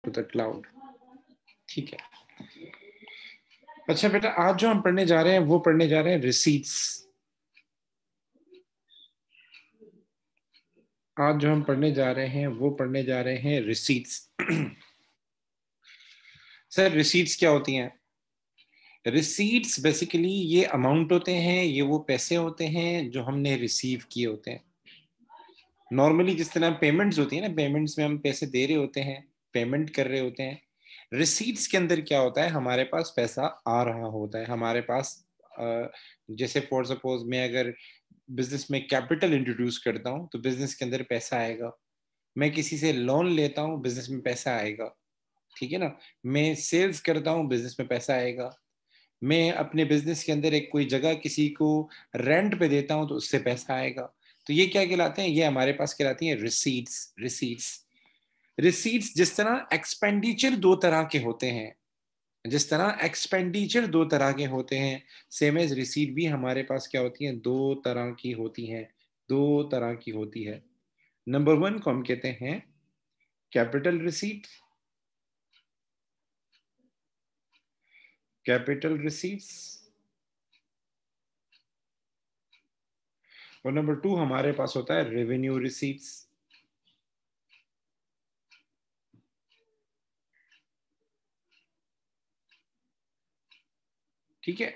To the cloud. ठीक है, अच्छा बेटा, आज जो हम पढ़ने जा रहे हैं वो पढ़ने जा रहे हैं रिसीट्स। आज जो हम पढ़ने जा रहे हैं वो पढ़ने जा रहे हैं रिसीट्स। सर रिसीट्स क्या होती हैं? रिसीट्स बेसिकली ये अमाउंट होते हैं, ये वो पैसे होते हैं जो हमने रिसीव किए होते हैं। नॉर्मली जिस तरह पेमेंट्स होती है ना, पेमेंट्स में हम पैसे दे रहे होते हैं, पेमेंट कर रहे होते हैं। रिसीट्स के अंदर क्या होता है, हमारे पास पैसा आ रहा होता है हमारे पास। जैसे फॉर सपोज मैं अगर बिजनेस में कैपिटल इंट्रोड्यूस करता हूँ तो बिजनेस के अंदर पैसा आएगा। मैं किसी से लोन लेता हूँ, बिजनेस में पैसा आएगा। ठीक है ना। मैं सेल्स करता हूँ, बिजनेस में पैसा आएगा। मैं अपने बिजनेस के अंदर एक कोई जगह किसी को रेंट पे देता हूँ तो उससे पैसा आएगा। तो ये क्या कहलाते हैं? ये हमारे पास कहलाती हैं रिसीट्स। रिसीट्स रिसीट्स जिस तरह एक्सपेंडिचर दो तरह के होते हैं, जिस तरह एक्सपेंडिचर दो तरह के होते हैं, सेम एज रिसीट भी हमारे पास क्या होती है, दो तरह की होती हैं। दो तरह की होती है। नंबर वन को हम कहते हैं कैपिटल रिसीट, कैपिटल रिसीट्स। और नंबर टू हमारे पास होता है रेवेन्यू रिसीट्स। ठीक है।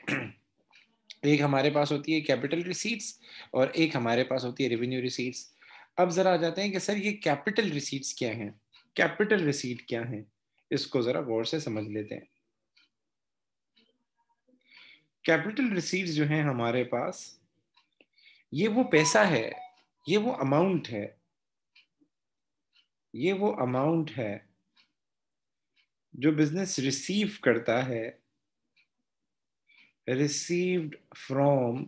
एक हमारे पास होती है कैपिटल रिसीट्स और एक हमारे पास होती है रेवेन्यू रिसीट्स। अब जरा आ जाते हैं कि सर ये कैपिटल रिसीट्स क्या हैं, कैपिटल रिसीट क्या है, इसको जरा गौर से समझ लेते हैं। कैपिटल रिसीट्स जो हैं हमारे पास, ये वो पैसा है, ये वो अमाउंट है, ये वो अमाउंट है जो बिजनेस रिसीव करता है, received from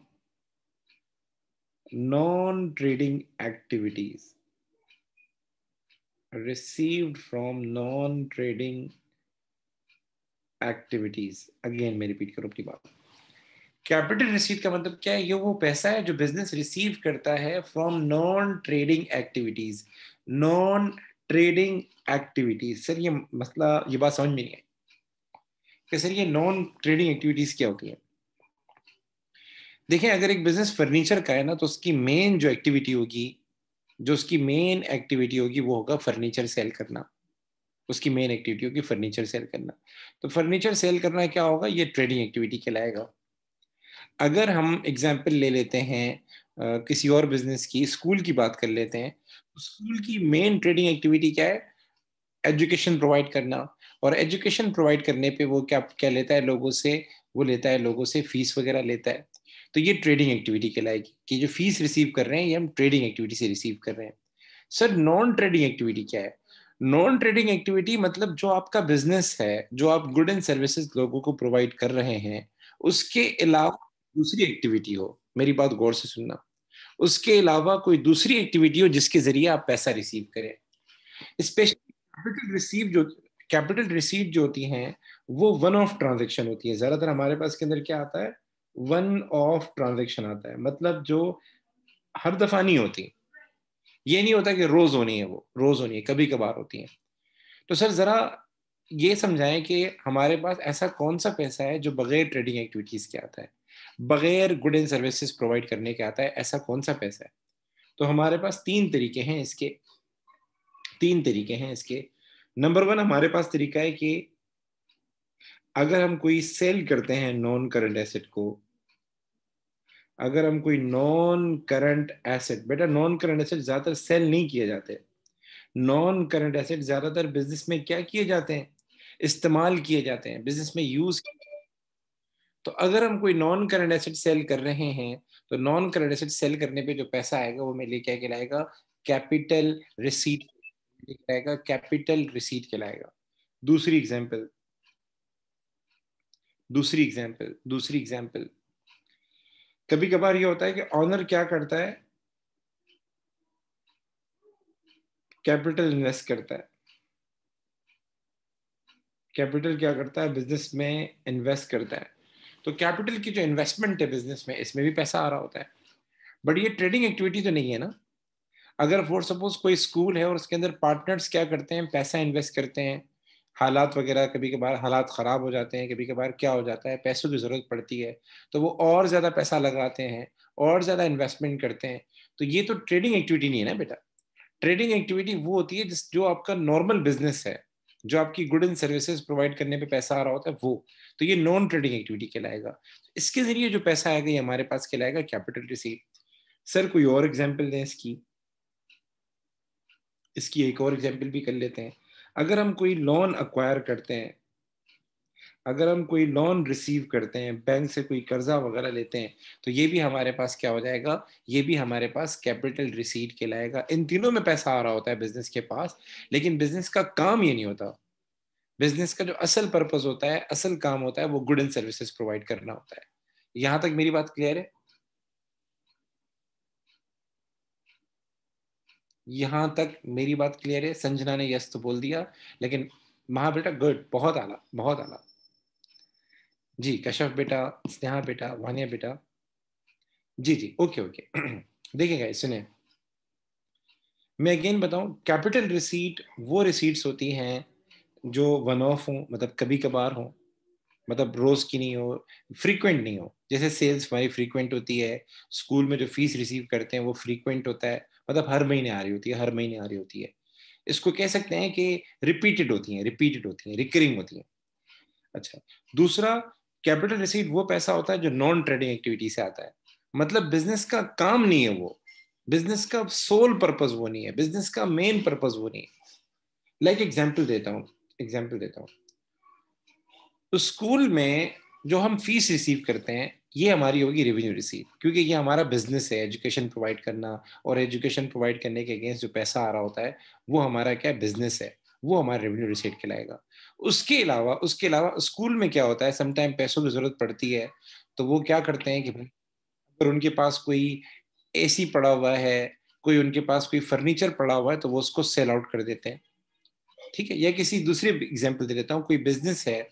non trading activities, received from non trading activities. Again मैं रिपीट करूं अपनी बात। कैपिटल रिसीट का मतलब क्या है? ये वो पैसा है जो बिजनेस रिसीव करता है from non trading activities. Non trading activities, sir ये मसला, ये बात समझ में नहीं आई कि सर ये नॉन ट्रेडिंग एक्टिविटीज क्या होती है। देखें, अगर एक बिजनेस फर्नीचर का है ना, तो उसकी मेन जो एक्टिविटी होगी, जो उसकी मेन एक्टिविटी होगी वो होगा फर्नीचर सेल करना। उसकी मेन एक्टिविटी होगी फर्नीचर सेल करना। तो फर्नीचर सेल करना क्या होगा? ये ट्रेडिंग एक्टिविटी कहलाएगा। अगर हम एग्जाम्पल ले लेते हैं किसी और बिजनेस की, स्कूल की बात कर लेते हैं, तो स्कूल की मेन ट्रेडिंग एक्टिविटी क्या है? एजुकेशन प्रोवाइड करना। और एजुकेशन प्रोवाइड करने पे वो क्या क्या लेता है लोगों से? वो लेता है लोगों से फीस वगैरह लेता है। तो ये ट्रेडिंग एक्टिविटी कहलाएगी कि जो फीस रिसीव कर रहे हैं ये हम ट्रेडिंग एक्टिविटी से रिसीव कर रहे हैं। सर नॉन ट्रेडिंग एक्टिविटी क्या है? नॉन ट्रेडिंग एक्टिविटी मतलब जो आपका बिजनेस है, जो आप गुड एंड सर्विसेज लोगों को प्रोवाइड कर रहे हैं, उसके अलावा दूसरी एक्टिविटी हो। मेरी बात गौर से सुनना। उसके अलावा कोई दूसरी एक्टिविटी हो जिसके जरिए आप पैसा रिसीव करें। स्पेशली कैपिटल रिसीट जो होती हैं वो वन ऑफ ट्रांजेक्शन होती है। ज्यादातर हमारे पास के अंदर क्या आता है? वन ऑफ ट्रांजेक्शन आता है, मतलब जो हर दफा नहीं होती। ये नहीं होता कि रोज होनी है, वो रोज होनी है, कभी कभार होती है। तो सर जरा ये समझाएं कि हमारे पास ऐसा कौन सा पैसा है जो बगैर ट्रेडिंग एक्टिविटीज के आता है, बगैर गुड एंड सर्विसेज प्रोवाइड करने के आता है? ऐसा कौन सा पैसा है? तो हमारे पास तीन तरीके हैं इसके, तीन तरीके हैं इसके। नंबर वन हमारे पास तरीका है कि अगर हम कोई सेल करते हैं नॉन करंट एसेट को, अगर हम कोई नॉन करंट एसेट, बेटा नॉन करंट एसेट ज्यादातर सेल नहीं किए जाते। नॉन करंट एसेट ज्यादातर बिजनेस में क्या किए जाते हैं? इस्तेमाल किए जाते हैं, बिजनेस में यूज। तो अगर हम कोई नॉन करंट एसेट सेल कर रहे हैं, तो नॉन करंट एसेट सेल करने पे जो पैसा आएगा वो मेरे लिए क्या कहलाएगा? कैपिटल रिसीट कहलाएगा, कैपिटल रिसीट कहलाएगा। दूसरी एग्जांपल, दूसरी एग्जांपल, कभी कभार ये होता है कि ऑनर क्या करता है? कैपिटल इन्वेस्ट करता है। कैपिटल क्या करता है? बिजनेस में इन्वेस्ट करता है। तो कैपिटल की जो इन्वेस्टमेंट है बिजनेस में, इसमें भी पैसा आ रहा होता है। बट ये ट्रेडिंग एक्टिविटी तो नहीं है ना। अगर फॉर सपोज कोई स्कूल है और उसके अंदर पार्टनर्स क्या करते हैं? पैसा इन्वेस्ट करते हैं। हालात वगैरह, कभी कभार हालात ख़राब हो जाते हैं, कभी कभार क्या हो जाता है, पैसों की ज़रूरत पड़ती है, तो वो और ज़्यादा पैसा लगाते हैं, और ज़्यादा इन्वेस्टमेंट करते हैं। तो ये तो ट्रेडिंग एक्टिविटी नहीं है ना बेटा। ट्रेडिंग एक्टिविटी वो होती है जो आपका नॉर्मल बिजनेस है, जो आपकी गुड एंड सर्विसेज प्रोवाइड करने पे पैसा आ रहा होता है वो। तो ये नॉन ट्रेडिंग एक्टिविटी कहलाएगा। इसके ज़रिए जो पैसा आएगा ये हमारे पास कहलाएगा कैपिटल रिसीट। सर कोई और एग्जाम्पल दें इसकी? इसकी एक और एग्जाम्पल भी कर लेते हैं। अगर हम कोई लोन अक्वायर करते हैं, अगर हम कोई लोन रिसीव करते हैं, बैंक से कोई कर्जा वगैरह लेते हैं, तो ये भी हमारे पास क्या हो जाएगा, ये भी हमारे पास कैपिटल रिसीट कहलाएगा। इन तीनों में पैसा आ रहा होता है बिजनेस के पास, लेकिन बिजनेस का काम ये नहीं होता। बिजनेस का जो असल पर्पस होता है, असल काम होता है, वो गुड एंड सर्विसेज प्रोवाइड करना होता है। यहां तक मेरी बात क्लियर है? यहां तक मेरी बात क्लियर है? संजना ने यस तो बोल दिया, लेकिन महा बेटा गुड, बहुत आला, बहुत आला। जी कश्यप बेटा, स्नेहा बेटा, वानिया बेटा। जी जी, ओके ओके। देखिए गाइस सुने, मैं अगेन बताऊं, कैपिटल रिसीट वो रिसीट्स होती हैं जो वन ऑफ हो, मतलब कभी कभार हो, मतलब रोज की नहीं हो, फ्रीक्वेंट नहीं हो। जैसे सेल्स हमारी फ्रीक्वेंट होती है, स्कूल में जो फीस रिसीव करते हैं वो फ्रीक्वेंट होता है, मतलब हर महीने आ रही होती है, हर महीने आ रही होती है। इसको कह सकते हैं कि रिपीटेड होती हैं, रिपीटेड होती हैं, रिकरिंग होती हैं। अच्छा, दूसरा, कैपिटल रिसीट वो पैसा होता है जो नॉन ट्रेडिंग एक्टिविटी से आता है, मतलब बिजनेस का काम नहीं है वो, बिजनेस का सोल पर्पस वो नहीं है, बिजनेस का मेन पर्पस वो नहीं है। लाइक एग्जाम्पल देता हूँ, एग्जाम्पल देता हूँ। तो स्कूल में जो हम फीस रिसीव करते हैं, ये हमारी होगी रेवेन्यू रिसीव, क्योंकि ये हमारा बिजनेस है एजुकेशन प्रोवाइड करना, और एजुकेशन प्रोवाइड करने के अगेंस्ट जो पैसा आ रहा होता है वो हमारा क्या बिजनेस है, वो हमारा रेवेन्यू रिसीट कहलाएगा। उसके अलावा स्कूल में क्या होता है, समटाइम पैसों की जरूरत पड़ती है, तो वो क्या करते हैं कि अगर उनके पास कोई एसी पड़ा हुआ है, कोई उनके पास कोई फर्नीचर पड़ा हुआ है, तो वो उसको सेल आउट कर देते हैं। ठीक है, या किसी दूसरे एग्जाम्पल दे देता हूँ, कोई बिजनेस है,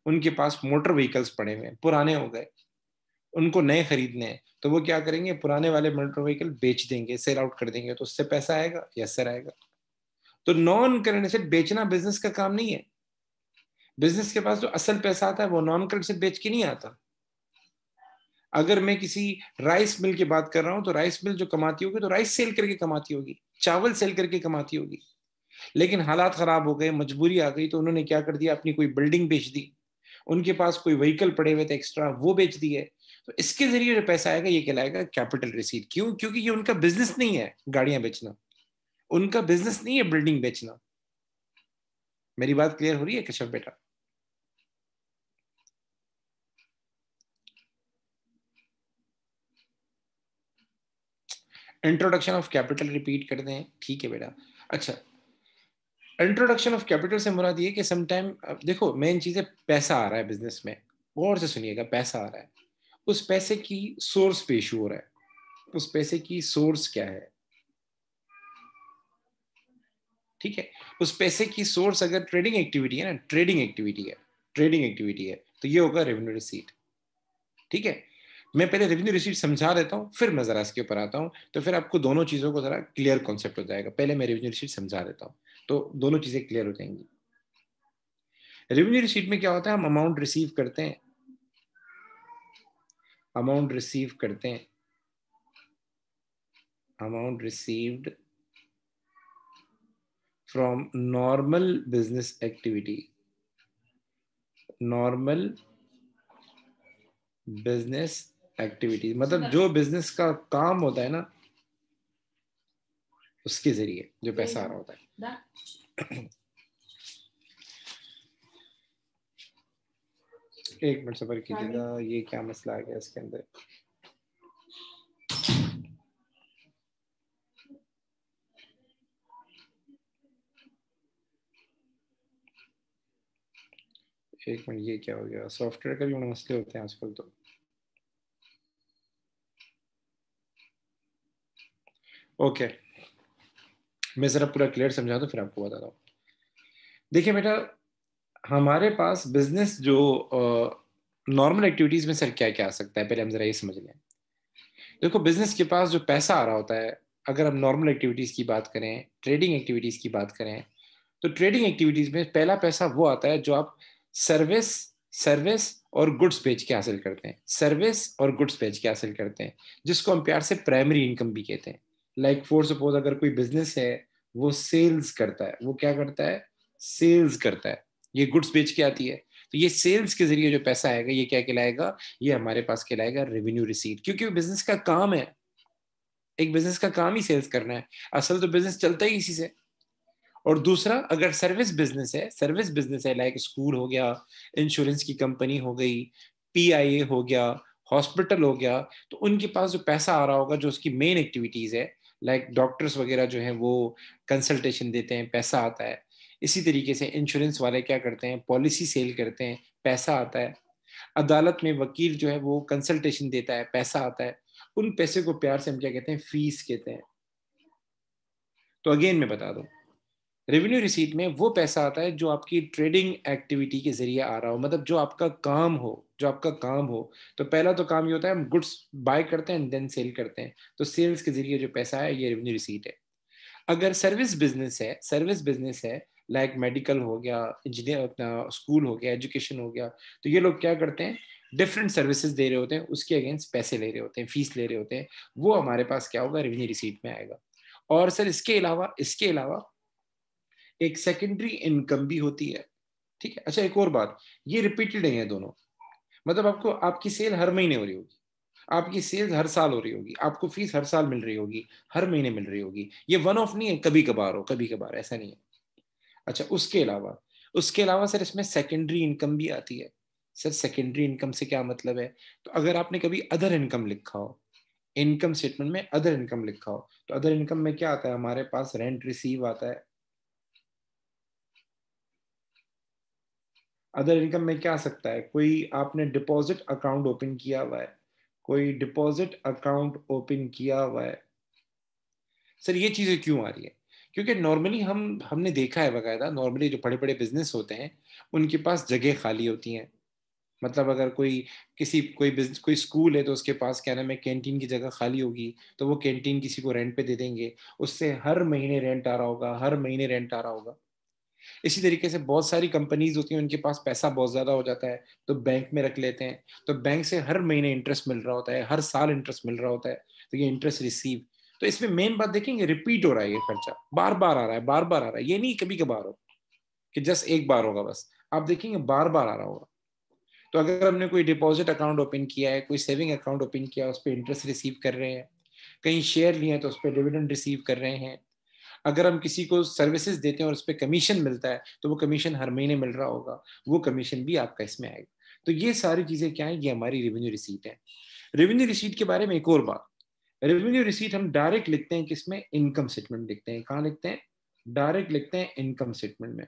उनके पास मोटर व्हीकल्स पड़े हुए हैं, पुराने हो गए, उनको नए खरीदने हैं, तो वो क्या करेंगे, पुराने वाले मोटर व्हीकल बेच देंगे, सेल आउट कर देंगे, तो उससे पैसा आएगा, यस सर आएगा। तो नॉन करंट एसेट बेचना बिजनेस का काम नहीं है। बिजनेस के पास जो असल पैसा आता है वो नॉन करंट एसेट बेच के नहीं आता। अगर मैं किसी राइस मिल की बात कर रहा हूं, तो राइस मिल जो कमाती होगी तो राइस सेल करके कमाती होगी, चावल सेल करके कमाती होगी। लेकिन हालात खराब हो गए, मजबूरी आ गई, तो उन्होंने क्या कर दिया, अपनी कोई बिल्डिंग बेच दी, उनके पास कोई व्हीकल पड़े हुए थे एक्स्ट्रा, वो बेच दिए। तो इसके जरिए जो पैसा आएगा ये कहलाएगा कैपिटल रिसीट। क्यों? क्योंकि ये उनका बिजनेस नहीं है गाड़ियां बेचना, उनका बिजनेस नहीं है बिल्डिंग बेचना। मेरी बात क्लियर हो रही है कश्यप बेटा? इंट्रोडक्शन ऑफ कैपिटल रिपीट कर दें, ठीक है बेटा। अच्छा, इंट्रोडक्शन ऑफ कैपिटल से मुराद ये कि समटाइम देखो मेन चीज है, पैसा आ रहा है बिजनेस में, गौर से सुनिएगा, पैसा आ रहा है, उस पैसे की सोर्स पे इशू हो रहा है। उस पैसे की सोर्स क्या है? ठीक है, उस पैसे की सोर्स अगर ट्रेडिंग एक्टिविटी है ना, ट्रेडिंग एक्टिविटी है, ट्रेडिंग एक्टिविटी है, तो ये होगा रेवेन्यू रिसीट। ठीक है, मैं पहले रेवेन्यू रिसीट समझा देता हूँ, फिर मैं जरा इसके ऊपर आता हूँ, तो फिर आपको दोनों चीजों को जरा क्लियर कॉन्सेप्ट हो जाएगा। पहले मैं रेवेन्यू रिसीट समझा देता हूँ, तो दोनों चीजें क्लियर हो जाएंगी। रेवेन्यू रिसीट में क्या होता है, हम अमाउंट रिसीव करते हैं, अमाउंट रिसीव करते हैं, amount received from normal business activity, normal business activity, मतलब जो बिजनेस का काम होता है ना, उसके जरिए जो पैसा आ रहा होता है। एक मिनट सबर कीजिएगा, ये क्या मसला आ गया इसके अंदर। एक मिनट, ये क्या हो गया, सॉफ्टवेयर का भी बड़े मसले होते हैं आजकल तो। ओके, मैं जरा पूरा क्लियर समझा दूं फिर आपको बताता हूँ। देखिए बेटा, हमारे पास बिजनेस जो नॉर्मल एक्टिविटीज में सर क्या क्या आ सकता है, पहले हम जरा ये समझ लें। देखो, बिजनेस के पास जो पैसा आ रहा होता है, अगर हम नॉर्मल एक्टिविटीज की बात करें, ट्रेडिंग एक्टिविटीज की बात करें, तो ट्रेडिंग एक्टिविटीज में पहला पैसा वो आता है जो आप सर्विस सर्विस और गुड्स बेच के हासिल करते हैं, सर्विस और गुड्स बेच के हासिल करते हैं, जिसको हम प्यार से प्राइमरी इनकम भी कहते हैं। लाइक फॉर सपोज अगर कोई बिजनेस है, वो सेल्स करता है, वो क्या करता है, सेल्स करता है, ये गुड्स बेच के आती है, तो ये सेल्स के जरिए जो पैसा आएगा ये क्या कहलाएगा, ये हमारे पास कहलाएगा रेवेन्यू रिसीट, क्योंकि बिजनेस का काम है, एक बिजनेस का काम ही सेल्स करना है, असल तो बिजनेस चलता ही इसी से। और दूसरा अगर सर्विस बिजनेस है, सर्विस बिजनेस है लाइक स्कूल हो गया, इंश्योरेंस की कंपनी हो गई, पीआईए हो गया, हॉस्पिटल हो गया, तो उनके पास जो पैसा आ रहा होगा, जो उसकी मेन एक्टिविटीज है, लाइक डॉक्टर्स वगैरह जो हैं वो कंसल्टेशन देते हैं, पैसा आता है। इसी तरीके से इंश्योरेंस वाले क्या करते हैं, पॉलिसी सेल करते हैं, पैसा आता है। अदालत में वकील जो है वो कंसल्टेशन देता है, पैसा आता है। उन पैसे को प्यार से हम क्या कहते हैं, फीस कहते हैं। तो अगेन मैं बता दूं, रेवेन्यू रिसीट में वो पैसा आता है जो आपकी ट्रेडिंग एक्टिविटी के जरिए आ रहा हो, मतलब जो आपका काम हो, जो आपका काम हो। तो पहला तो काम ये होता है हम गुड्स बाय करते हैं देन सेल करते हैं, तो सेल्स के जरिए जो पैसा है ये रेवेन्यू रिसीट है। अगर सर्विस बिजनेस है, सर्विस बिजनेस है लाइक मेडिकल हो गया, इंजीनियर अपना स्कूल हो गया, एजुकेशन हो गया, तो ये लोग क्या करते हैं, डिफरेंट सर्विसेज दे रहे होते हैं, उसके अगेंस्ट पैसे ले रहे होते हैं, फीस ले रहे होते हैं, वो हमारे पास क्या होगा, रेवेन्यू रिसीट में आएगा। और सर इसके अलावा एक सेकेंडरी इनकम भी होती है, ठीक है। अच्छा एक और बात, ये रिपीटेड है दोनों, मतलब आपको आपकी सेल हर महीने हो रही होगी, आपकी सेल्स हर साल हो रही होगी, आपको फीस हर साल मिल रही होगी, हर महीने मिल रही होगी, ये वन ऑफ नहीं है, कभी कभार हो, कभी कभार, ऐसा नहीं है। अच्छा उसके अलावा सर इसमें सेकेंडरी इनकम भी आती है। सर सेकेंडरी इनकम से क्या मतलब है, तो अगर आपने कभी अदर इनकम लिखा हो, इनकम स्टेटमेंट में अदर इनकम लिखा हो, तो अदर इनकम में क्या आता है, हमारे पास रेंट रिसीव आता है। अदर इनकम में क्या आ सकता है, कोई आपने डिपॉजिट अकाउंट ओपन किया हुआ है, कोई डिपॉजिट अकाउंट ओपन किया हुआ है। सर ये चीजें क्यों आ रही है, क्योंकि नॉर्मली हमने देखा है बकायदा, नॉर्मली जो बड़े बड़े बिजनेस होते हैं उनके पास जगह खाली होती हैं। मतलब अगर कोई स्कूल है तो उसके पास क्या नाम है, कैंटीन की जगह खाली होगी, तो वो कैंटीन किसी को रेंट पे दे देंगे, उससे हर महीने रेंट आ रहा होगा, हर महीने रेंट आ रहा होगा। इसी तरीके से बहुत सारी कंपनीज होती हैं, उनके पास पैसा बहुत ज्यादा हो जाता है, तो बैंक में रख लेते हैं, तो बैंक से हर महीने इंटरेस्ट मिल रहा होता है, हर साल इंटरेस्ट मिल रहा होता है, तो ये इंटरेस्ट रिसीव। तो इसमें मेन बात देखेंगे, रिपीट हो रहा है, ये खर्चा बार बार आ रहा है, बार बार आ रहा है, ये नहीं कभी कभार हो कि जस्ट एक बार होगा बस, आप देखेंगे बार बार आ रहा होगा। तो अगर हमने कोई डिपॉजिट अकाउंट ओपन किया है, कोई सेविंग अकाउंट ओपन किया है, उस पर इंटरेस्ट रिसीव कर रहे हैं, कहीं शेयर लिए हैं तो उस पर डिविडेंड रिसीव कर रहे हैं, अगर हम किसी को सर्विसेज देते हैं और उस पर कमीशन मिलता है, तो वो कमीशन हर महीने मिल रहा होगा, वो कमीशन भी आपका इसमें आएगा। तो ये सारी चीजें क्या है, ये हमारी रेवेन्यू रिसीट है। रेवेन्यू रिसीट के बारे में एक और बात, रेवेन्यू रिसीट हम डायरेक्ट लिखते हैं किसमें, इनकम स्टेटमेंट लिखते हैं। कहाँ लिखते हैं, डायरेक्ट लिखते हैं इनकम स्टेटमेंट में,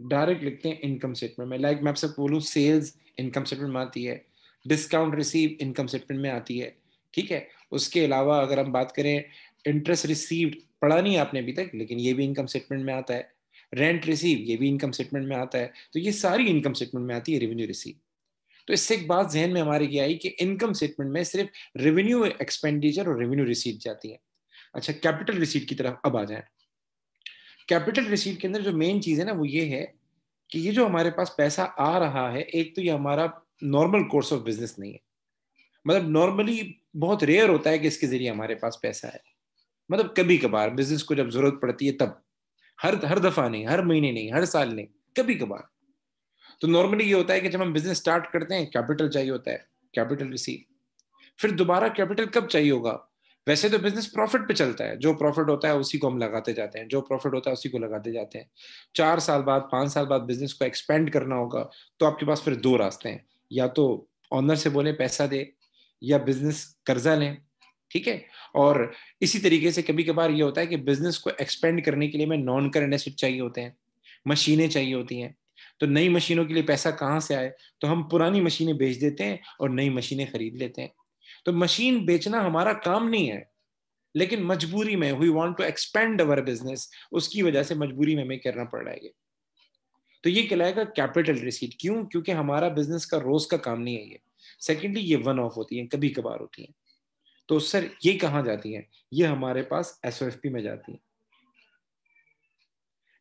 डायरेक्ट लिखते हैं इनकम स्टेटमेंट में। लाइक मैं आपसे बोलूं, सेल्स इनकम स्टेटमेंट में आती है, डिस्काउंट रिसीव इनकम स्टेटमेंट में आती है, ठीक है। उसके अलावा अगर हम बात करें, इंटरेस्ट रिसीव्ड पढ़ा नहीं आपने अभी तक, लेकिन ये भी इनकम स्टेटमेंट में आता है, रेंट रिसीव ये भी इनकम स्टेटमेंट में आता है, तो ये सारी इनकम स्टेटमेंट में आती है रेवेन्यू रिसीव। तो इससे एक बात जहन में हमारे क्या आई कि इनकम स्टेटमेंट में सिर्फ रेवेन्यू एक्सपेंडिचर और रेवेन्यू रिसीट जाती है। अच्छा कैपिटल रिसीट की तरफ अब आ जाए। कैपिटल रिसीट के अंदर जो मेन चीज है ना, वो ये है कि ये जो हमारे पास पैसा आ रहा है, एक तो ये हमारा नॉर्मल कोर्स ऑफ बिजनेस नहीं है, मतलब नॉर्मली बहुत रेयर होता है कि इसके जरिए हमारे पास पैसा है, मतलब कभी कभार बिजनेस को जब जरूरत पड़ती है तब, हर हर दफा नहीं, हर महीने नहीं, हर साल नहीं, कभी कभार। तो नॉर्मली ये होता है कि जब हम बिजनेस स्टार्ट करते हैं कैपिटल चाहिए होता है, कैपिटल रिसीव। फिर दोबारा कैपिटल कब चाहिए होगा, वैसे तो बिजनेस प्रॉफिट पे चलता है, जो प्रॉफिट होता है उसी को हम लगाते जाते हैं, जो प्रॉफिट होता है उसी को लगाते जाते हैं। 4 साल बाद, 5 साल बाद बिजनेस को एक्सपेंड करना होगा, तो आपके पास फिर दो रास्ते हैं, या तो ऑनर से बोले पैसा दे, या बिजनेस कर्जा लें, ठीक है। और इसी तरीके से कभी कभार ये होता है कि बिजनेस को एक्सपेंड करने के लिए में नॉन करंट एसेट चाहिए होते हैं, मशीनें चाहिए होती हैं। तो नई मशीनों के लिए पैसा कहाँ से आए, तो हम पुरानी मशीनें बेच देते हैं और नई मशीनें खरीद लेते हैं। तो मशीन बेचना हमारा काम नहीं है, लेकिन मजबूरी में, we want to expand our business, उसकी वजह से मजबूरी में हमें करना पड़ रहा है ये। तो ये कहलाएगा कैपिटल रिसीट, क्यों, क्योंकि हमारा बिजनेस का रोज का काम नहीं है ये। सेकेंडली ये वन ऑफ होती है, कभी कभार होती है। तो सर ये कहाँ जाती है, ये हमारे पास एसओएफपी में जाती है।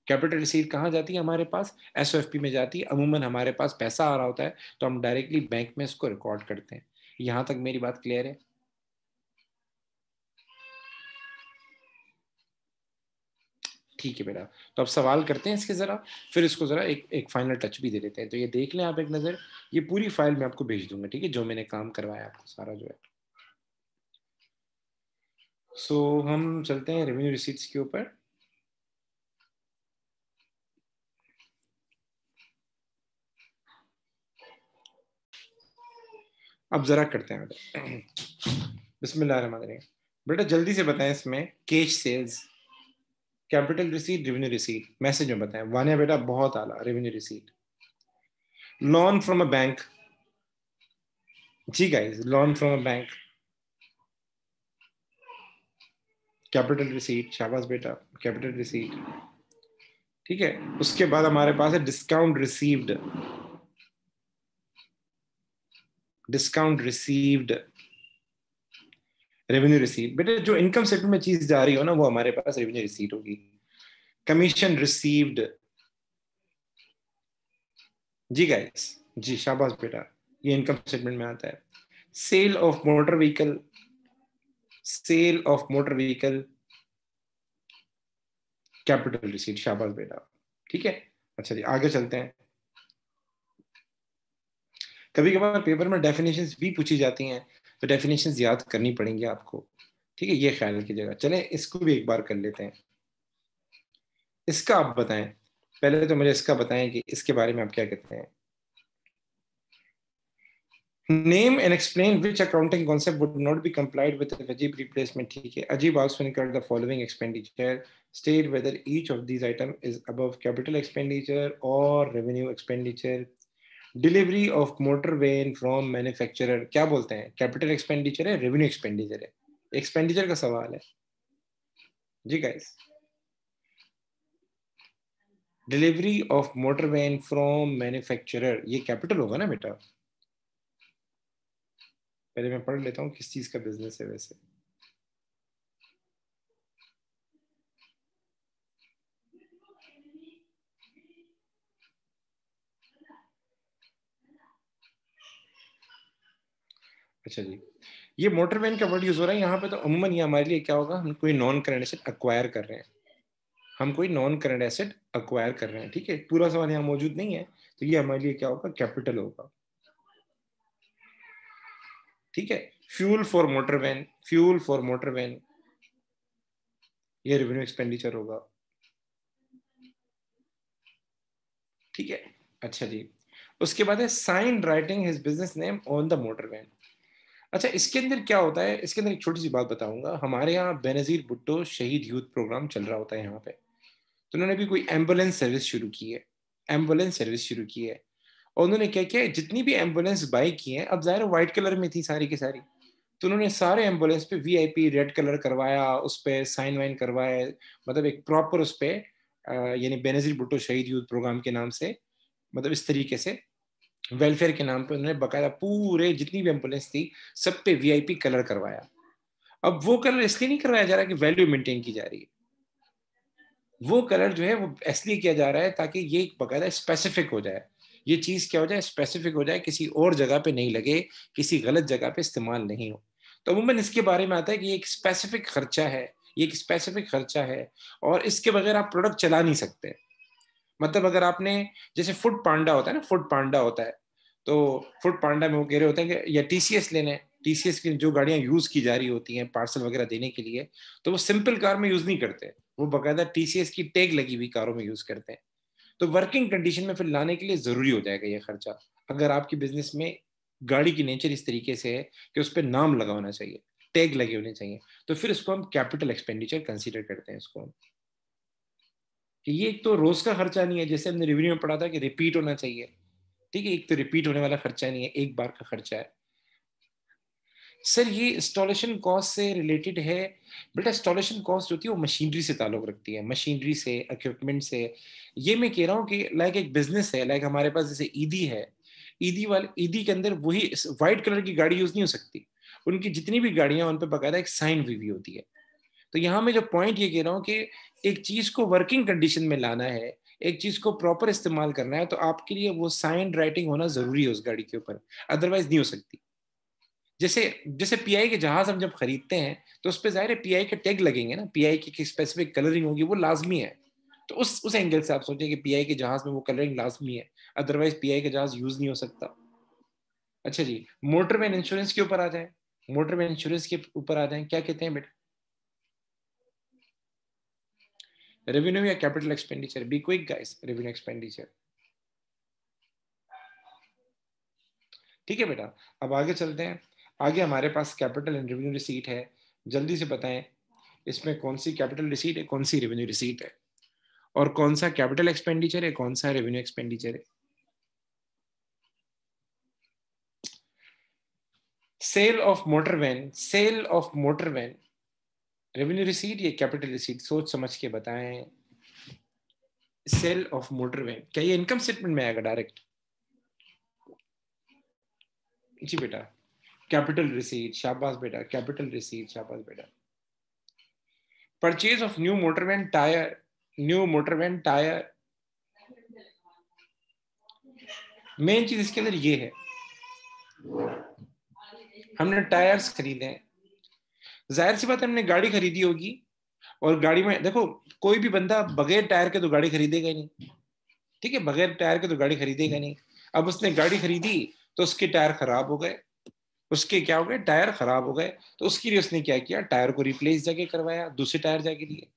कैपिटल रिसीट कहाँ जाती है हमारे पास? एसओएफपी में जाती है। अमूमन हमारे पास पैसा आ रहा होता है तो हम डायरेक्टली बैंक में इसको रिकॉर्ड करते हैं। यहां तक मेरी बात क्लियर है? ठीक है बेटा, तो अब सवाल करते हैं इसके जरा, फिर इसको जरा एक एक फाइनल टच भी दे देते हैं। तो ये देख लें आप एक नज़र, ये पूरी फाइल मैं आपको भेज दूंगा, ठीक है, जो मैंने काम करवाया आपको सारा जो है। सो हम चलते हैं रेवेन्यू रिसीट्स के ऊपर। अब जरा करते हैं बिस्मिल्लाहिर्रहमानिर्रहीम। बेटा जल्दी से बताएं इसमें cash sales, capital receipt, revenue receipt, message में बताएं। वानिया बेटा बहुत आला, revenue receipt. Loan from a bank, जी guys, loan from a bank, capital receipt, शाबाश बेटा, कैपिटल रिसीट। ठीक है, उसके बाद हमारे पास है discount received, discount received, revenue receipt. बेटा जो इनकम स्टेटमेंट में चीज जा रही हो ना, वो हमारे पास रेवेन्यू रिसीट होगी। कमीशन रिसीव्ड, जी गाइस, जी शाबाश बेटा, ये इनकम स्टेटमेंट में आता है। Sale of motor vehicle, sale of motor vehicle, capital receipt, शाबाश बेटा। ठीक है, अच्छा जी आगे चलते हैं। कभी कभार पेपर में डेफिनेशंस भी पूछी जाती हैं, तो डेफिनेशंस याद करनी पड़ेंगी आपको, ठीक है, ये ख्याल कीजिएगा। चलें इसको भी एक बार कर लेते हैं। इसका आप बताएं, पहले तो मुझे इसका बताएं कि इसके बारे में आप क्या कहते हैं। Name and explain which accounting concept would not be complied with अजीब रिप्लेसमेंट, ठीक है। अजीब also incurred the following expenditure, state whether each of these item is above capital expenditure और revenue expenditure. Delivery of motor van from manufacturer, क्या बोलते हैं, capital expenditure है, revenue expenditure है? एक्सपेंडिचर का सवाल है जी guys. Delivery of motor van from manufacturer, ये कैपिटल होगा ना बेटा? पहले मैं पढ़ लेता हूँ किस चीज का बिजनेस है वैसे। अच्छा जी, ये मोटर वैन का वर्ड यूज हो रहा है यहाँ पे, तो अमूमन ये हमारे लिए क्या होगा, हम कोई नॉन करंट एसेट अक्वायर कर रहे हैं, हम कोई नॉन करंट एसेट अक्वायर कर रहे हैं, ठीक है। पूरा सवाल यहाँ मौजूद नहीं है, तो ये हमारे लिए क्या होगा, कैपिटल होगा, ठीक है। Fuel for motor van, fuel for motor van, ये रेवेन्यू एक्सपेंडिचर होगा, ठीक है। अच्छा जी, उसके बाद है sign writing his business name on the motor van. अच्छा इसके अंदर क्या होता है, इसके अंदर एक छोटी सी बात बताऊंगा। हमारे यहाँ बेनजीर भुट्टो शहीद यूथ प्रोग्राम चल रहा होता है यहाँ पे, तो उन्होंने भी कोई एम्बुलेंस सर्विस शुरू की है, एम्बुलेंस सर्विस शुरू की है। और उन्होंने क्या किया है, जितनी भी एम्बुलेंस बाई की है, अब जाहिर व्हाइट कलर में थी सारी की सारी, तो उन्होंने सारे एम्बुलेंस पे वीआईपी रेड कलर करवाया, उस पर साइन वाइन करवाए, मतलब एक प्रॉपर उस पर यानी बेनजीर भुट्टो शहीद यूथ प्रोग्राम के नाम से, मतलब इस तरीके से वेलफेयर के नाम पे उन्होंने बकायदा पूरे जितनी भी एम्बुलेंस थी सब पे वीआईपी कलर करवाया। अब वो कलर इसलिए नहीं करवाया जा रहा कि वैल्यू मेंटेन की जा रही है, वो कलर जो है वो इसलिए किया जा रहा है ताकि ये बकायदा स्पेसिफिक हो जाए, ये चीज क्या हो जाए, स्पेसिफिक हो जाए, किसी और जगह पे नहीं लगे, किसी गलत जगह पे इस्तेमाल नहीं हो। तो अमूमन इसके बारे में आता है कि ये एक स्पेसिफिक खर्चा है, ये एक स्पेसिफिक खर्चा है, और इसके बगैर आप प्रोडक्ट चला नहीं सकते। मतलब अगर आपने, जैसे फूड पांडा होता है ना, फूड पांडा होता है, तो फूड पांडा में वो कह रहे होते हैं कि या टीसीएस लेने, टीसीएस की जो गाड़ियां यूज की जा रही होती हैं पार्सल वगैरह देने के लिए, तो वो सिंपल कार में यूज नहीं करते, वो बकायदा टीसीएस की टैग लगी हुई कारों में यूज करते हैं। तो वर्किंग कंडीशन में फिर लाने के लिए जरूरी हो जाएगा ये खर्चा, अगर आपकी बिजनेस में गाड़ी की नेचर इस तरीके से है कि उस पर नाम लगा होना चाहिए, टैग लगे होने चाहिए, तो फिर इसको हम कैपिटल एक्सपेंडिचर कंसीडर करते हैं इसको हम, कि ये एक तो रोज का खर्चा नहीं है, जैसे हमने रिव्यू में पढ़ा था कि रिपीट होना चाहिए, ठीक है, एक तो रिपीट होने वाला खर्चा नहीं है, एक बार का खर्चा है। सर ये इंस्टॉलेशन कॉस्ट से रिलेटेड है। बेटा इंस्टॉलेशन कॉस्ट जो होती है वो मशीनरी से ताल्लुक रखती है, मशीनरी से, इक्विपमेंट से। ये मैं कह रहा हूँ कि लाइक एक बिजनेस है, लाइक हमारे पास जैसे ईदी है, ईदी वाले, ईदी के अंदर वही व्हाइट कलर की गाड़ी यूज नहीं हो सकती, उनकी जितनी भी गाड़ियां उन पर बकायदा एक साइन हुई होती है। तो यहाँ मैं जो पॉइंट ये कह रहा हूँ कि एक चीज को वर्किंग कंडीशन में लाना है, एक चीज को प्रॉपर इस्तेमाल करना है, तो आपके लिए वो साइन राइटिंग होना जरूरी है उस गाड़ी के ऊपर, अदरवाइज नहीं हो सकती। जैसे जैसे पीआई के जहाज हम जब खरीदते हैं तो उस पर जाहिर है पीआई के टैग लगेंगे ना, पीआई की स्पेसिफिक कलरिंग होगी, वो लाजमी है। तो उस एंगल से आप सोचिए कि पीआई के जहाज में वो कलरिंग लाजमी है, अदरवाइज पीआई का जहाज यूज नहीं हो सकता। अच्छा जी, मोटरमैन इंश्योरेंस के ऊपर आ जाए, मोटरमैन इंश्योरेंस के ऊपर आ जाए, क्या कहते हैं बेटा? रेवेन्यू या capital expenditure? Be quick guys, revenue expenditure. ठीक है बेटा, अब आगे चलते हैं। आगे हमारे पास कैपिटल एंड रेवेन्यू रिसीट है, जल्दी से बताएं इसमें कौन सी कैपिटल रिसीट है, कौन सी रेवेन्यू रिसीट है, और कौन सा कैपिटल एक्सपेंडिचर है, कौन सा रेवेन्यू एक्सपेंडिचर है। Sale of motor van, sale of motor van revenue receipt या कैपिटल रिसीट? सोच समझ के बताएं। सेल ऑफ मोटर वैन, क्या ये इनकम स्टेटमेंट में आएगा डायरेक्ट? जी बेटा, कैपिटल रिसीट, शाबाश बेटा, कैपिटल रिसीट, शाबाश बेटा। Purchase of new motor van tyre, new motor van tyre, main चीज इसके अंदर ये है, हमने टायर्स खरीदे हैं, जाहिर सी बात है हमने गाड़ी खरीदी होगी, और गाड़ी में देखो कोई भी बंदा बगैर टायर के तो गाड़ी खरीदेगा ही नहीं, ठीक है, बगैर टायर के तो गाड़ी खरीदेगा नहीं। अब उसने गाड़ी खरीदी तो उसके टायर खराब हो गए, उसके क्या हो गए, टायर खराब हो गए, तो उसके लिए उसने क्या किया, टायर को रिप्लेस जाके करवाया, दूसरे टायर जाके लिए,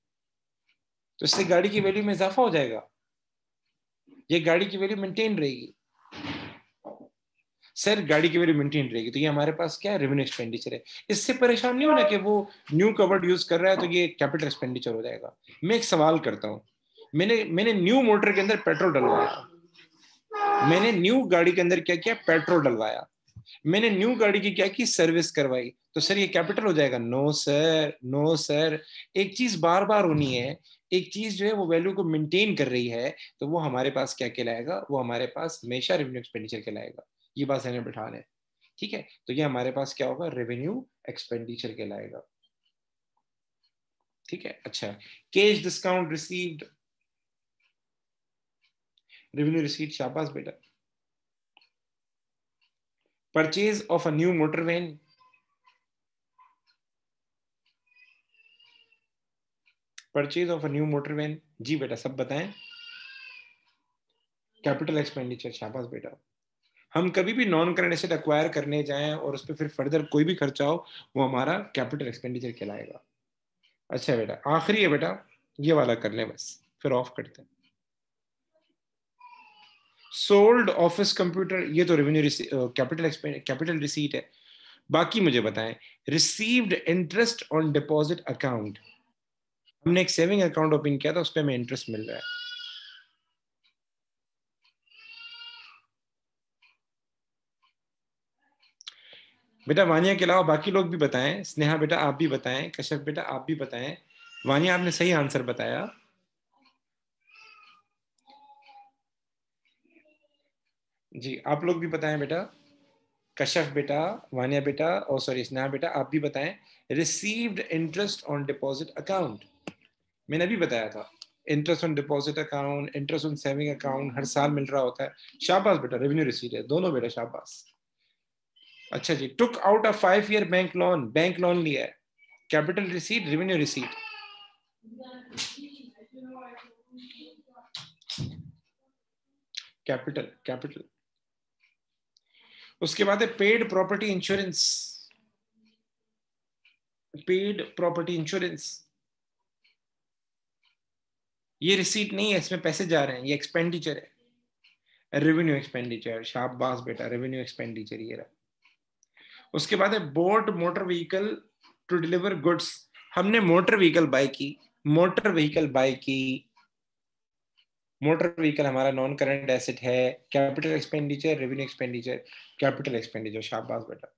तो इससे गाड़ी की वैल्यू में इजाफा हो जाएगा, ये गाड़ी की वैल्यू मेंटेन रहेगी। सर गाड़ी की वैल्यू मेंटेन रहेगी तो ये हमारे पास क्या है, रेवेन्यू एक्सपेंडिचर है। इससे परेशान नहीं होना कि वो न्यू कवर्ड यूज कर रहा है तो ये कैपिटल एक्सपेंडिचर हो जाएगा। मैं एक सवाल करता हूँ, मैंने न्यू मोटर के अंदर पेट्रोल डलवाया, मैंने न्यू गाड़ी के अंदर क्या किया, पेट्रोल डलवाया, मैंने न्यू गाड़ी की क्या की, सर्विस करवाई, तो सर ये कैपिटल हो जाएगा? No sir, no sir. एक चीज बार बार होनी है, एक चीज जो है वो वैल्यू को मेंटेन कर रही है, तो वो हमारे पास क्या कहलाएगा, वो हमारे पास हमेशा रेवेन्यू एक्सपेंडिचर कहलाएगा। ये बात समझ में बिठा लें, ठीक है? तो ये हमारे पास क्या होगा, रेवेन्यू एक्सपेंडिचर कहलाएगा, ठीक है? अच्छा, cash discount received, revenue receipt, शाबाश बेटा। Purchase of a new motor van, purchase of a new motor van, जी बेटा सब बताएं। कैपिटल एक्सपेंडिचर, शाबाश बेटा। हम कभी भी नॉन करंट एसेट एक्वायर करने जाएं और उस पर फिर फर्दर कोई भी खर्चा हो, वो हमारा कैपिटल एक्सपेंडिचर कहलाएगा। अच्छा बेटा, आखिरी है बेटा, ये वाला कर लें बस, फिर ऑफ करते हैं। सोल्ड ऑफिस कंप्यूटर, ये तो रेवेन्यू कैपिटल रिसीट है। बाकी मुझे बताएं, received interest on deposit account, हमने एक सेविंग अकाउंट ओपन किया था, उस पर हमें इंटरेस्ट मिल रहा है। बेटा वानिया के अलावा बाकी लोग भी बताएं, स्नेहा बेटा आप भी बताएं, कश्यप बेटा आप भी बताएं। वानिया आपने सही आंसर बताया, जी आप लोग भी बताएं बेटा, कश्यप बेटा, वानिया बेटा, और सॉरी स्नेहा बेटा आप भी बताएं। Received interest on deposit account, मैंने अभी बताया था, interest on deposit account, interest on saving account हर साल मिल रहा होता है। शाबाश बेटा, रेवेन्यू रिसीट है दोनों बेटा, शाबाश। अच्छा जी, took out a 5 year bank loan, bank loan लिया है, capital receipt, revenue receipt? Capital, capital. उसके बाद है paid property insurance, paid property insurance, ये रिसीट नहीं है, इसमें पैसे जा रहे हैं, ये एक्सपेंडिचर है, रेवेन्यू एक्सपेंडिचर, शाबाश बेटा, रेवेन्यू एक्सपेंडिचर ये रहा। उसके बाद है bought motor vehicle to deliver goods, हमने मोटर व्हीकल बाय की, मोटर व्हीकल बाय की, मोटर व्हीकल हमारा नॉन करंट एसेट है, capital expenditure, revenue expenditure, capital expenditure, शाबाश बेटा।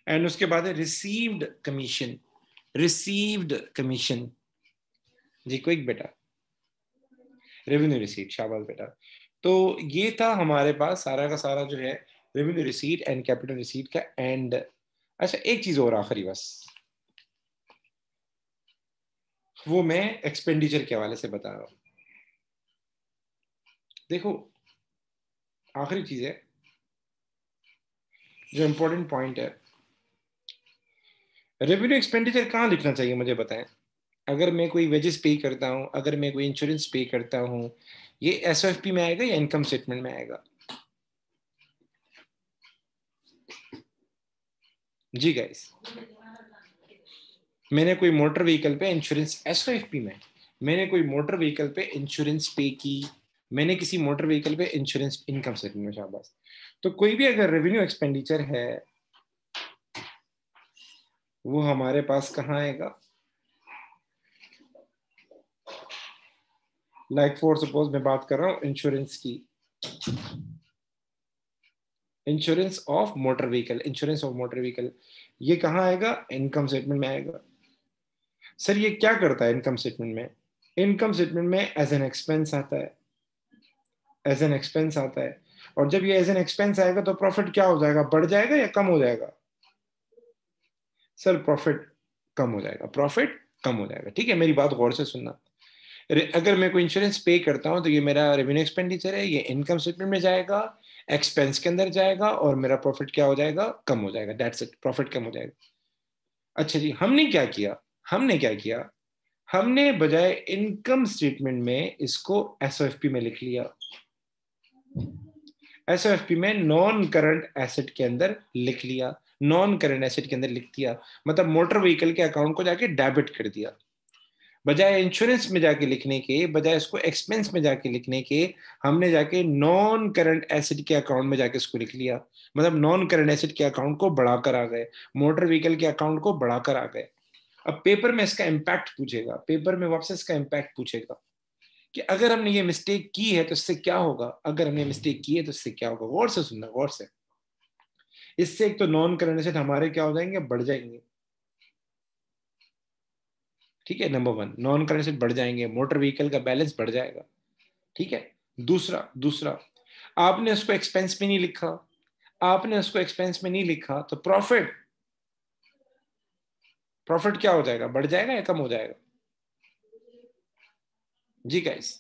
एंड उसके बाद है रिसीव्ड कमीशन, रिसीव्ड कमीशन, जी क्विक बेटा, रेवेन्यू रिसीट, शाबाश बेटा। तो ये था हमारे पास सारा का सारा जो है revenue receipt and capital receipt का एंड। अच्छा एक चीज और आखिरी बस, वो मैं एक्सपेंडिचर के हवाले से बता रहा हूं। देखो, आखिरी चीज है जो इंपॉर्टेंट पॉइंट है, रेवेन्यू एक्सपेंडिचर कहाँ लिखना चाहिए मुझे बताएं। अगर मैं कोई वेजेस पे करता हूं, अगर मैं कोई इंश्योरेंस पे करता हूं, ये एसओएफपी में आएगा या इनकम स्टेटमेंट में आएगा? जी गाइस, मैंने कोई मोटर व्हीकल पे इंश्योरेंस एसओएफपी में, मैंने कोई मोटर व्हीकल पे इंश्योरेंस पे की, मैंने किसी मोटर व्हीकल पे इंश्योरेंस इनकम स्टेटमेंट में, शाबाश। तो कोई भी अगर रेवेन्यू एक्सपेंडिचर है वो हमारे पास कहाँ आएगा? लाइक फॉर सपोज मैं बात कर रहा हूँ इंश्योरेंस की, insurance of motor vehicle, insurance of motor vehicle, ये कहाँ आएगा? इनकम स्टेटमेंट में आएगा। सर ये क्या करता है इनकम स्टेटमेंट में? इनकम स्टेटमेंट में एज एन एक्सपेंस आता है, एज एन एक्सपेंस आता है। और जब ये एज एन एक्सपेंस आएगा तो प्रॉफिट क्या हो जाएगा? बढ़ जाएगा या कम हो जाएगा? सर प्रॉफिट कम हो जाएगा, प्रॉफिट कम हो जाएगा। ठीक है, मेरी बात गौर से सुनना। अगर मैं कोई इंश्योरेंस पे करता हूं तो ये मेरा रेवेन्यू एक्सपेंडिचर है, ये इनकम स्टेटमेंट में जाएगा, एक्सपेंस के अंदर जाएगा, और मेरा प्रॉफिट क्या हो जाएगा? कम हो जाएगा। दैट्स इट, प्रॉफिट कम हो जाएगा। अच्छा जी, हमने क्या किया? हमने क्या किया? हमने बजाय इनकम स्टेटमेंट में इसको एसओएफपी में लिख लिया। एसओएफपी में नॉन करंट एसेट के अंदर लिख लिया, नॉन करंट एसेट के अंदर लिख दिया, मतलब मोटर व्हीकल के अकाउंट को जाके डेबिट कर दिया। बजाय इंश्योरेंस में जाके लिखने के, बजाय इसको एक्सपेंस में जाके लिखने के, हमने जाके नॉन करंट एसेट के अकाउंट में जाके इसको लिख लिया, मतलब नॉन करंट एसेट के अकाउंट को बढ़ाकर आ गए, मोटर व्हीकल के अकाउंट को बढ़ाकर आ गए। अब पेपर में इसका इम्पैक्ट पूछेगा, पेपर में वापस इसका इम्पैक्ट पूछेगा कि अगर हमने ये मिस्टेक की है तो इससे क्या होगा, अगर हमने मिस्टेक की है तो इससे क्या होगा। गौर से सुनना, गौर से। इससे एक तो नॉन करंट एसेट हमारे क्या हो जाएंगे? बढ़ जाएंगे। ठीक है, number one, non current asset बढ़ जाएंगे, मोटर व्हीकल का बैलेंस बढ़ जाएगा। ठीक है। दूसरा दूसरा आपने उसको एक्सपेंस में नहीं लिखा, आपने उसको एक्सपेंस में नहीं लिखा, तो प्रॉफिट, प्रॉफिट क्या हो जाएगा? बढ़ जाएगा या कम हो जाएगा? जी गाइस,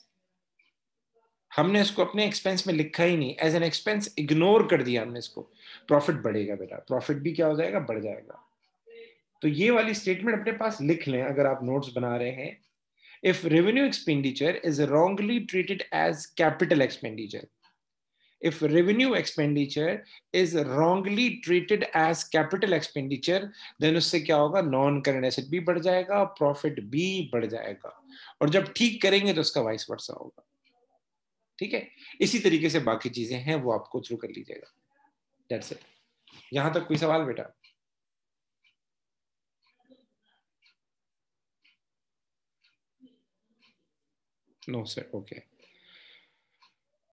हमने इसको अपने एक्सपेंस में लिखा ही नहीं, एज एन एक्सपेंस इग्नोर कर दिया हमने इसको। प्रॉफिट बढ़ेगा बेटा, प्रॉफिट भी क्या हो जाएगा? बढ़ जाएगा। तो ये वाली स्टेटमेंट अपने पास लिख लें अगर आप नोट्स बना रहे हैं। If revenue expenditure is wrongly treated as capital expenditure, if revenue expenditure is wrongly treated as capital expenditure, then उससे क्या होगा? नॉन करंट एसेट भी बढ़ जाएगा, प्रॉफिट भी बढ़ जाएगा, और जब ठीक करेंगे तो उसका वाइस वर्सा होगा। ठीक है, इसी तरीके से बाकी चीजें हैं वो आपको थ्रू कर लीजिएगा। That's it. यहां तक कोई सवाल बेटा? No sir, okay.